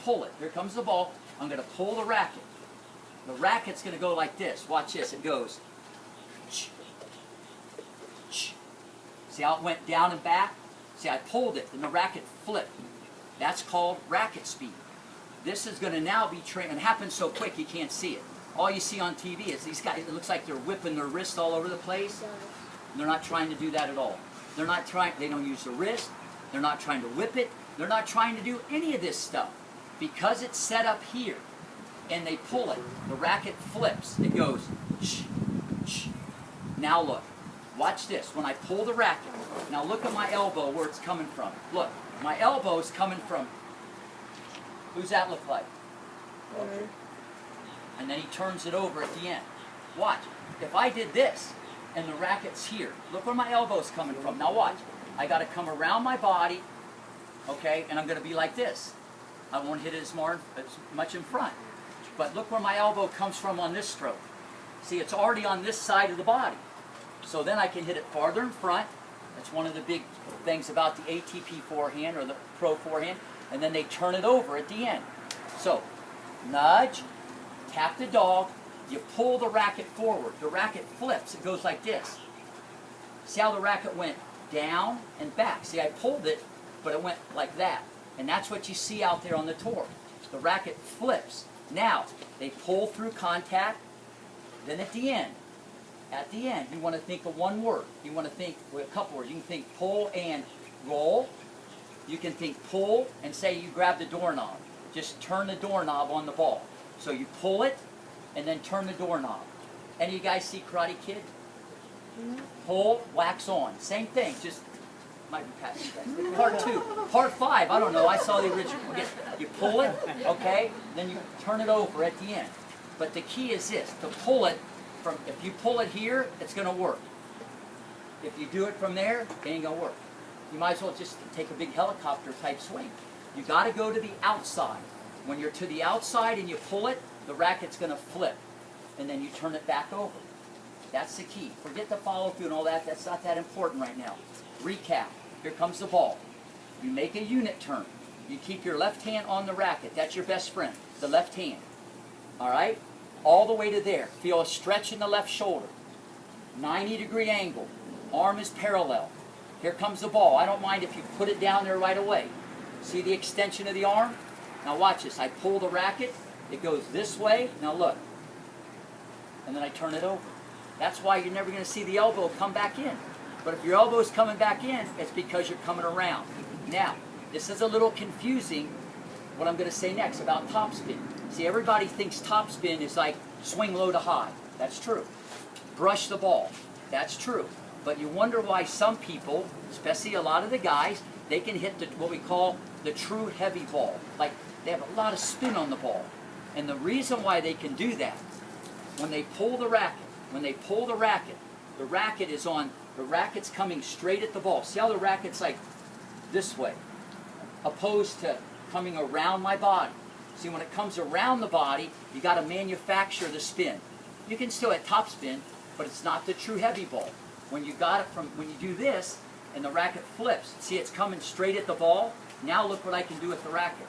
pull it. Here comes the ball. I'm going to pull the racket. The racket's going to go like this. Watch this. It goes. See how it went down and back? See, I pulled it, and the racket flipped. That's called racket speed. This is going to now be trained, and it happens so quick you can't see it. All you see on TV is these guys, it looks like they're whipping their wrist all over the place. They're not trying to do that at all. They're not trying, they don't use the wrist. They're not trying to whip it. They're not trying to do any of this stuff. Because it's set up here, and they pull it, the racket flips. It goes, shh, shh. Now look, watch this. When I pull the racket, now look at my elbow where it's coming from. Look, my elbow is coming from, who's that look like? Okay. And then he turns it over at the end. Watch, if I did this, and the racket's here, look where my elbow's coming from. Now watch, I got to come around my body, okay, and I'm going to be like this. I won't hit it as much in front. But look where my elbow comes from on this stroke. See, it's already on this side of the body. So then I can hit it farther in front. That's one of the big things about the ATP forehand or the pro forehand. And then they turn it over at the end. So, nudge, tap the dog, you pull the racket forward. The racket flips. It goes like this. See how the racket went down and back? See, I pulled it, but it went like that. And that's what you see out there on the tour. The racket flips. Now, they pull through contact. Then at the end, you want to think of one word. You want to think with a couple words. You can think pull and roll. You can think pull and say you grab the doorknob. Just turn the doorknob on the ball. So you pull it and then turn the doorknob. Any of you guys see Karate Kid? Pull, wax on. Same thing. Just might be passing that. Part 2. Part 5, I don't know. I saw the original. Okay. You pull it, okay? Then you turn it over at the end. But the key is this, to pull it from, if you pull it here, it's going to work. If you do it from there, it ain't going to work. You might as well just take a big helicopter type swing. You got to go to the outside. When you're to the outside and you pull it, the racket's going to flip. And then you turn it back over. That's the key. Forget the follow through and all that. That's not that important right now. Recap. Here comes the ball. You make a unit turn. You keep your left hand on the racket. That's your best friend, the left hand. All right? All the way to there. Feel a stretch in the left shoulder. 90-degree angle. Arm is parallel. Here comes the ball. I don't mind if you put it down there right away. See the extension of the arm? Now watch this. I pull the racket. It goes this way. Now look. And then I turn it over. That's why you're never going to see the elbow come back in. But if your elbow is coming back in, it's because you're coming around. Now, this is a little confusing, what I'm going to say next about topspin. See, everybody thinks topspin is like swing low to high. That's true. Brush the ball. That's true. But you wonder why some people, especially a lot of the guys, they can hit what we call the true heavy ball. Like, they have a lot of spin on the ball. And the reason why they can do that, when they pull the racket, the racket is on, the racket's coming straight at the ball. See how the racket's like this way, opposed to coming around my body. See, when it comes around the body, you got to manufacture the spin. You can still hit top spin, but it's not the true heavy ball. When you got it from, when you do this, and the racket flips, see it's coming straight at the ball. Now look what I can do with the racket.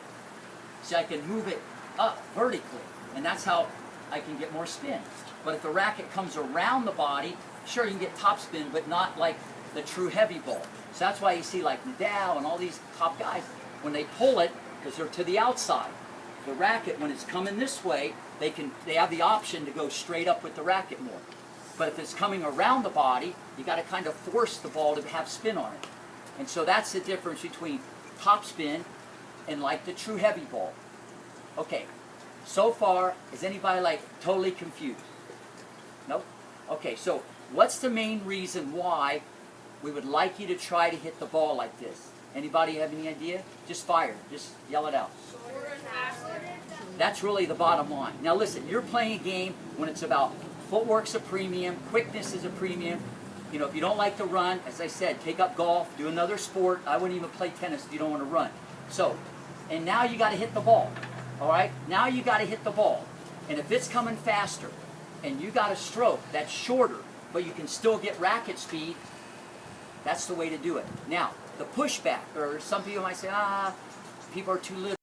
See, I can move it up vertically, and that's how I can get more spin. But if the racket comes around the body, sure, you can get top spin, but not like the true heavy ball. So that's why you see like Nadal and all these top guys, when they pull it, because they're to the outside. The racket, when it's coming this way, they have the option to go straight up with the racket more. But if it's coming around the body, you got to kind of force the ball to have spin on it. And so that's the difference between top spin and like the true heavy ball. Okay, so far, is anybody like totally confused? Nope? Okay, so what's the main reason why we would like you to try to hit the ball like this? Anybody have any idea? Just fire. Just yell it out. That's really the bottom line. Now listen, you're playing a game when it's about footwork's a premium, quickness is a premium. You know, if you don't like to run, as I said, take up golf, do another sport. I wouldn't even play tennis if you don't want to run. So, and now you got to hit the ball. All right? Now you got to hit the ball. And if it's coming faster and you got a stroke that's shorter, but you can still get racket speed, that's the way to do it. Now, the pushback, or some people might say, people are too little.